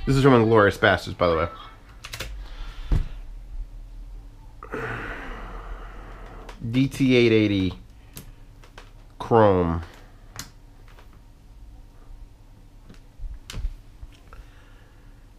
This is from Inglourious Basterds, by the way. DT880 Chrome.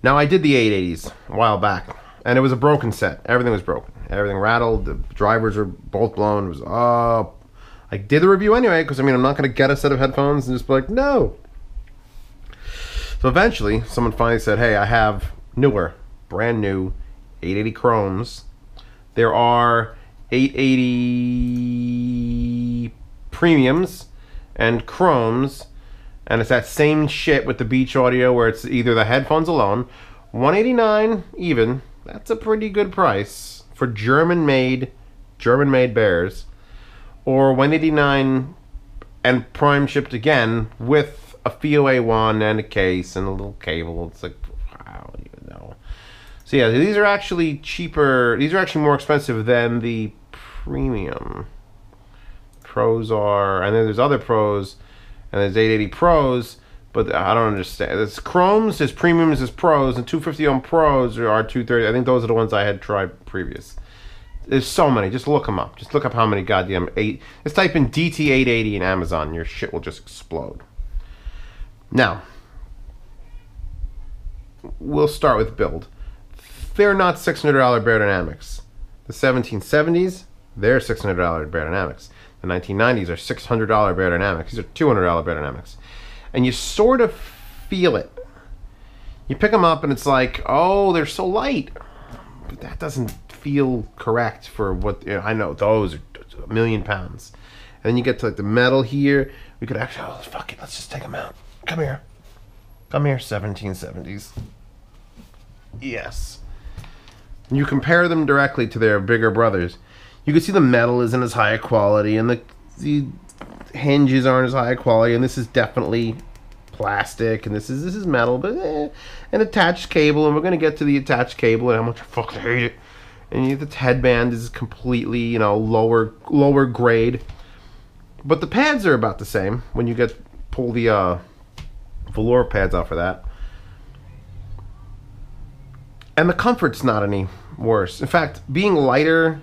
Now, I did the 880s a while back, and it was a broken set. Everything was broken. Everything rattled. The drivers were both blown. It was, I did the review anyway, because, I mean, I'm not going to get a set of headphones and just be like, no. So eventually, someone finally said, hey, I have newer, brand new 880 Chromes. There are 880 Premiums and Chromes, and it's that same shit with the Beach Audio where it's either the headphones alone, $189 even. That's a pretty good price for German-made Beyers, or $189 and prime shipped again with a FIO one and a case and a little cable. It's like, I don't even know. So yeah, these are actually cheaper. These are actually more expensive than the Premium. Pros are, and then there's other Pros, and there's 880 Pros, but I don't understand. There's Chromes, there's Premiums, there's Pros, and 250 ohm Pros are 230. I think those are the ones I had tried previous. There's so many. Just look them up. Just look up how many goddamn Just type in DT880 in Amazon, and your shit will just explode. Now, we'll start with build. They're not $600 Beyer Dynamics. The 1770s, they're $600 Beyer Dynamics. The 1990s are $600 Beyer Dynamics. These are $200 Beyer Dynamics. And you sort of feel it. You pick them up and it's like, oh, they're so light. But that doesn't feel correct for what, you know, I know those are a million pounds. And then you get to like the metal here. We could actually, oh, fuck it, let's just take them out. Come here. Come here, 1770s. Yes. And you compare them directly to their bigger brothers. You can see the metal isn't as high a quality, and the hinges aren't as high a quality, and this is definitely plastic, and this is metal, but an attached cable, and we're gonna get to the attached cable and how much I fucking hate it. And the headband is completely, you know, lower grade, but the pads are about the same when you pull the velour pads out for that, and the comfort's not any worse. In fact, being lighter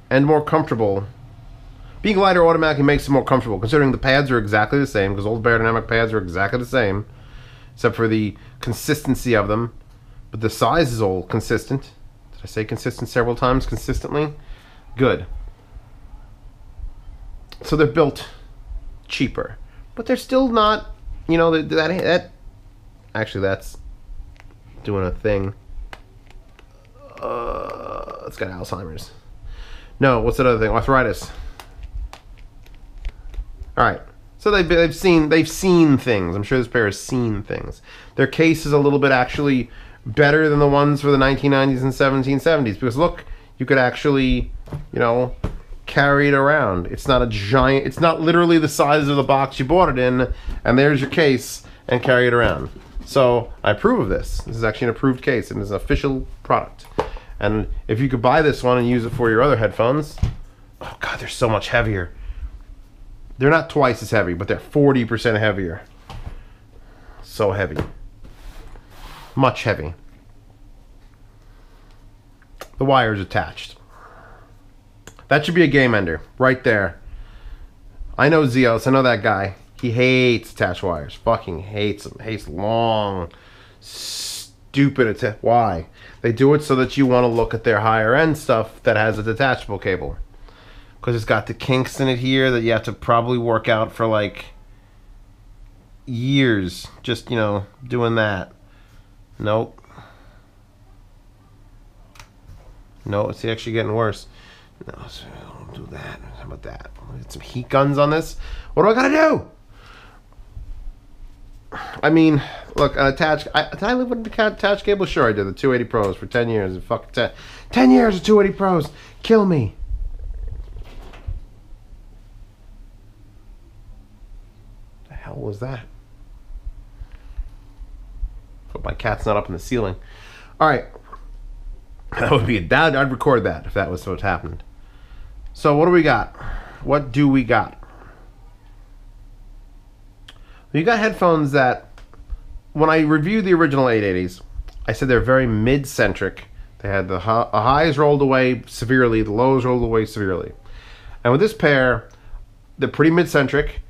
and more comfortable. Being lighter automatically makes it more comfortable, considering the pads are exactly the same, because old Beyer Dynamic pads are exactly the same, except for the consistency of them. But the size is all consistent. Did I say consistent several times? Consistently? Good. So they're built cheaper. But they're still not, you know, that actually, that's doing a thing. It's got Alzheimer's. No, what's that other thing? Arthritis. All right. So they've seen things. I'm sure this pair has seen things. Their case is a little bit actually better than the ones for the 1990s and 1770s, because look, you could actually, you know, carry it around. It's not a giant. It's not literally the size of the box you bought it in, and there's your case, and carry it around. So I approve of this. This is actually an approved case, and it's an official product. And if you could buy this one and use it for your other headphones, oh god, they're so much heavier. They're not twice as heavy, but they're 40% heavier. So heavy. Much heavy. The wire's attached. That should be a game ender, right there. I know Zeos, I know that guy. He hates attached wires. Fucking hates them. Hates long, stupid why? They do it so that you want to look at their higher end stuff that has a detachable cable. Because it's got the kinks in it here that you have to probably work out for like years. Just, you know, doing that. Nope. No, it's actually getting worse. No, so don't do that. How about that? Get some heat guns on this. What do I gotta do? I mean, look, an attached. Did I live with an attached cable? Sure, I did. The 280 Pros for 10 years. Fuck 10 years of 280 Pros. Kill me. The hell was that? Hope my cat's not up in the ceiling. All right. That would be I'd record that if that was what happened. So what do we got? What do we got? You got headphones that, when I reviewed the original 880s, I said they're very mid-centric. They had the highs rolled away severely, the lows rolled away severely. And with this pair, they're pretty mid-centric,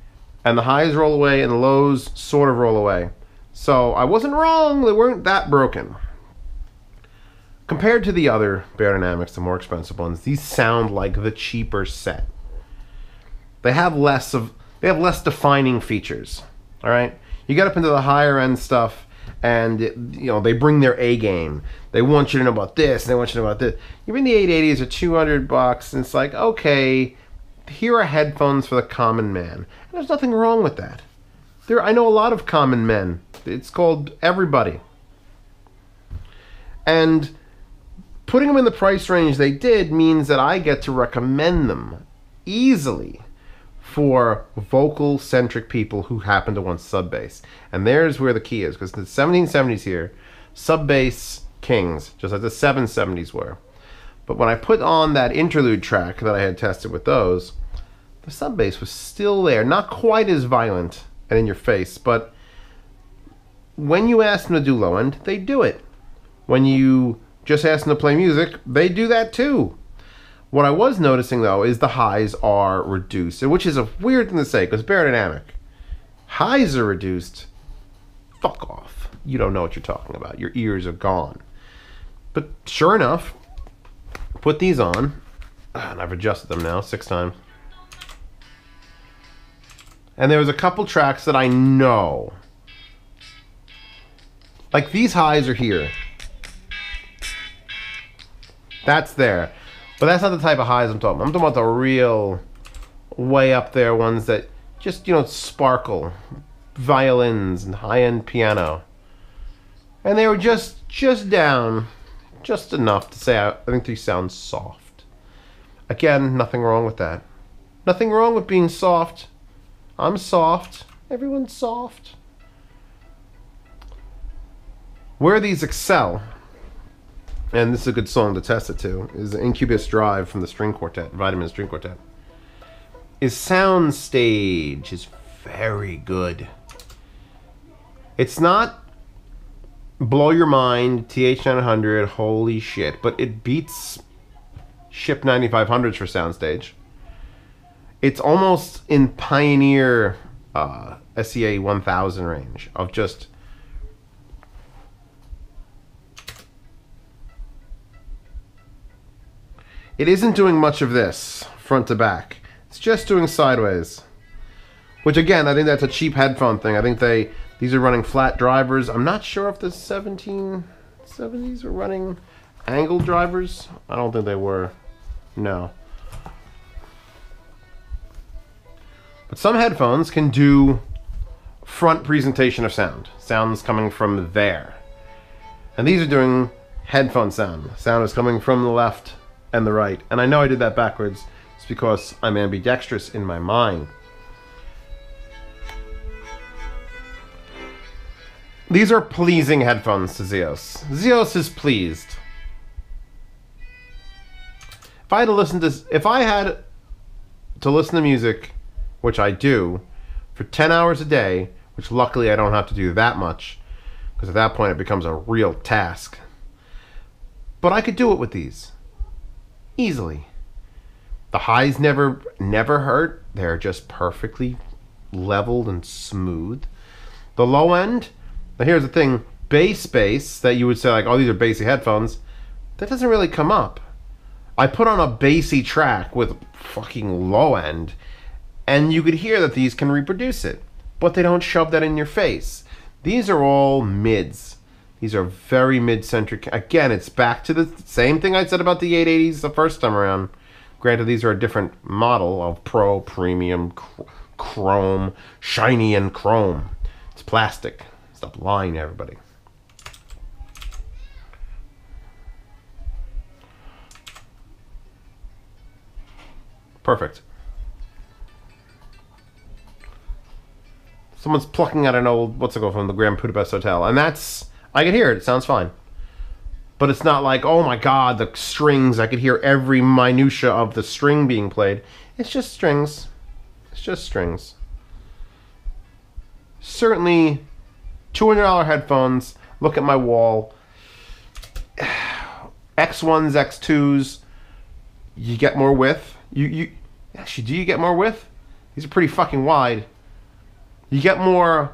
and the highs roll away and the lows sort of roll away. So I wasn't wrong, they weren't that broken. Compared to the other Beyerdynamics, the more expensive ones, these sound like the cheaper set. They have less defining features. All right, you get up into the higher end stuff, and they bring their A game. They want you to know about this, and they want you to know about this. Even the 880s are $200, and it's like, okay, here are headphones for the common man. And there's nothing wrong with that. I know a lot of common men. It's called everybody. And putting them in the price range they did means that I get to recommend them easily for vocal-centric people who happen to want sub-bass. And there's where the key is, because the 1770s here, sub-bass kings, just like the 770s were. But when I put on that interlude track that I had tested with those, the sub-bass was still there. Not quite as violent and in your face, but when you ask them to do low end, they do it. When you just ask them to play music, they do that too. What I was noticing, though, is the highs are reduced, which is a weird thing to say, because Beyerdynamic, highs are reduced, fuck off. You don't know what you're talking about. Your ears are gone. But sure enough, put these on, and I've adjusted them now 6 times. And there was a couple tracks that I know. Like these highs are here. That's there. But that's not the type of highs I'm talking about. I'm talking about the real way up there ones that just, sparkle. Violins and high-end piano. And they were just down. Just enough to say I think they sound soft. Again, nothing wrong with that. Nothing wrong with being soft. I'm soft. Everyone's soft. Where these excel, and this is a good song to test it to, is the Incubus Drive from the String Quartet, Vitamin String Quartet. His soundstage is very good. It's not blow your mind, TH900, holy shit, but it beats Ship 9500s for soundstage. It's almost in Pioneer SEA 1000 range of just... It isn't doing much of this, front to back. It's just doing sideways. Which again, I think that's a cheap headphone thing. I think these are running flat drivers. I'm not sure if the 1770s were running angle drivers. I don't think they were. No. But some headphones can do front presentation of sound. Sound's coming from there. And these are doing headphone sound. Sound is coming from the left and the right. And I know I did that backwards. It's because I'm ambidextrous in my mind. These are pleasing headphones to Zeos. Zeos is pleased. If I had to listen to music, which I do, for 10 hours a day, which luckily I don't have to do that much, because at that point it becomes a real task. But I could do it with these. Easily. The highs never hurt. They're just perfectly leveled and smooth. The low end, now here's the thing, bass that you would say like, oh, these are bassy headphones, that doesn't really come up. I put on a bassy track with fucking low end, and you could hear that these can reproduce it, but they don't shove that in your face. These are all mids. These are very mid-centric. Again, it's back to the same thing I said about the 880s the first time around. Granted, these are a different model of Pro, Premium, Chrome, Shiny, and Chrome. It's plastic. Stop lying to everybody. Perfect. Someone's plucking out an old, what's it called, from the Grand Budapest Hotel. And that's, I can hear it. It sounds fine. But it's not like, oh my god, the strings. I could hear every minutia of the string being played. It's just strings. It's just strings. certainly $200 headphones. Look at my wall. X1s, X2s. You get more width. Actually, do you get more width? These are pretty fucking wide. You get more,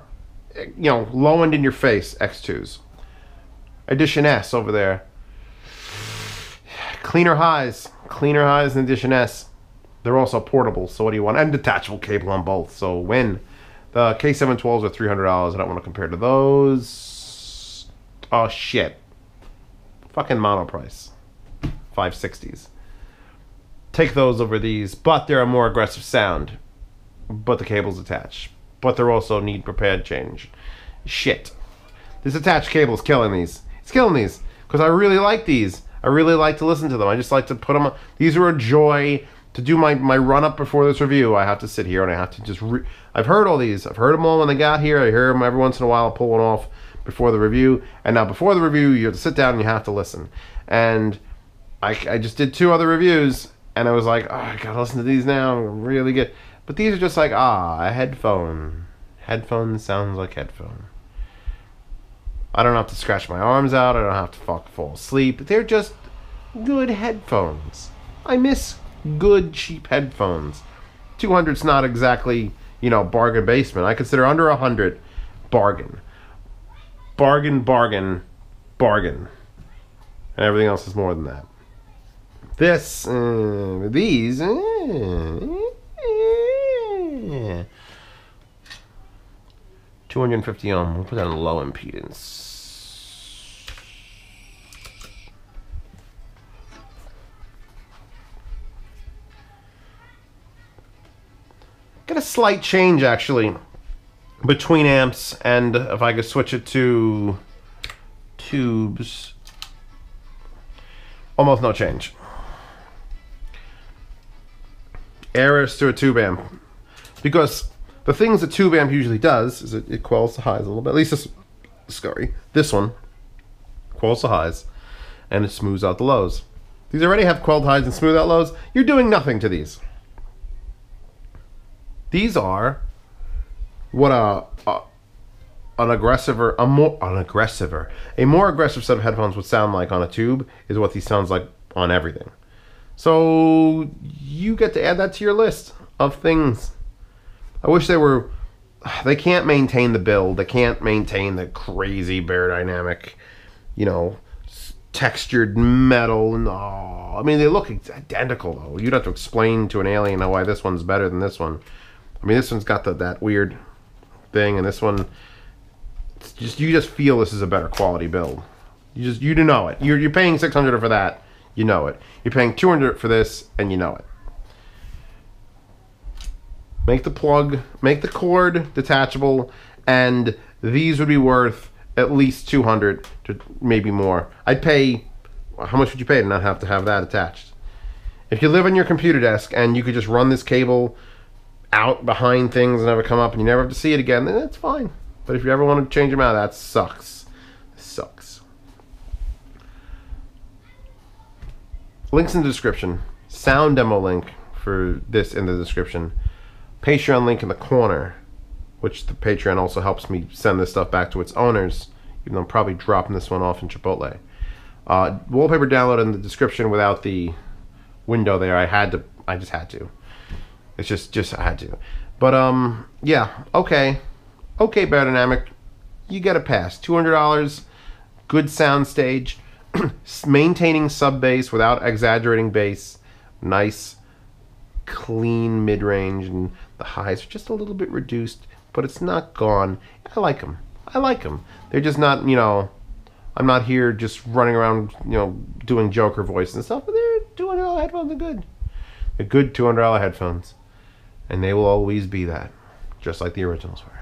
low end in your face, X2s. Edition S over there. Cleaner highs in Edition S. They're also portable, so what do you want? And detachable cable on both, so win. The K712s are $300. I don't want to compare to those. Oh, shit. Fucking mono price. 560s. Take those over these, but they're a more aggressive sound. But the cable's attached. But they're also need prepared change. Shit. This attached cable is killing these. It's killing these. Because I really like these. I really like to listen to them. I just like to put them on. These are a joy. To do my run-up before this review, I have to sit here and I have to just... I've heard all these. I've heard them all when they got here. I hear them every once in a while. I'll pull one off before the review. And now before the review, you have to sit down and you have to listen. And I just did 2 other reviews. And I was like, oh, I gotta listen to these now. I'm really good. But these are just like, a headphone. Headphone sounds like headphone. I don't have to scratch my arms out. I don't have to fall asleep. They're just good headphones. I miss good, cheap headphones. 200's not exactly, bargain basement. I consider under 100 bargain. Bargain, bargain, bargain. And everything else is more than that. These, 250 ohm. We'll put that on low impedance. Get a slight change actually between amps, and if I could switch it to tubes, almost no change. Errors to a tube amp, because the things a tube amp usually does is it quells the highs a little bit. At least this one quells the highs and it smooths out the lows. These already have quelled highs and smooth out lows. You're doing nothing to these. These are what a more aggressive set of headphones would sound like on a tube is what these sounds like on everything. So you get to add that to your list of things. I wish they can't maintain the build. They can't maintain the crazy Beyerdynamic, textured metal. And I mean, they look identical though. You'd have to explain to an alien why this one's better than this one. I mean, this one's got that weird thing, and this one, you just feel this is a better quality build. You do know it. You're paying $600 for that. You know it. You're paying $200 for this, and you know it. Make the cord detachable, and these would be worth at least $200 to maybe more. I'd pay. How much would you pay to not have to have that attached? If you live on your computer desk and you could just run this cable out behind things and never come up and you never have to see it again, then that's fine. But if you ever want to change them out, that sucks. Sucks. Links in the description. Sound demo link for this in the description. Patreon link in the corner, which the Patreon also helps me send this stuff back to its owners, even though I'm probably dropping this one off in Chipotle. Wallpaper download in the description without the window there. I just had to. It's just I had to. But yeah, okay, Beyerdynamic, you get a pass. $200, good sound stage, maintaining sub bass without exaggerating bass, nice, clean mid range, and the highs are just a little bit reduced, but it's not gone. I like them. They're just not, I'm not here just running around, doing Joker voice and stuff. But they're $200 headphones. They're good. They're good $200 headphones. And they will always be that, just like the originals were.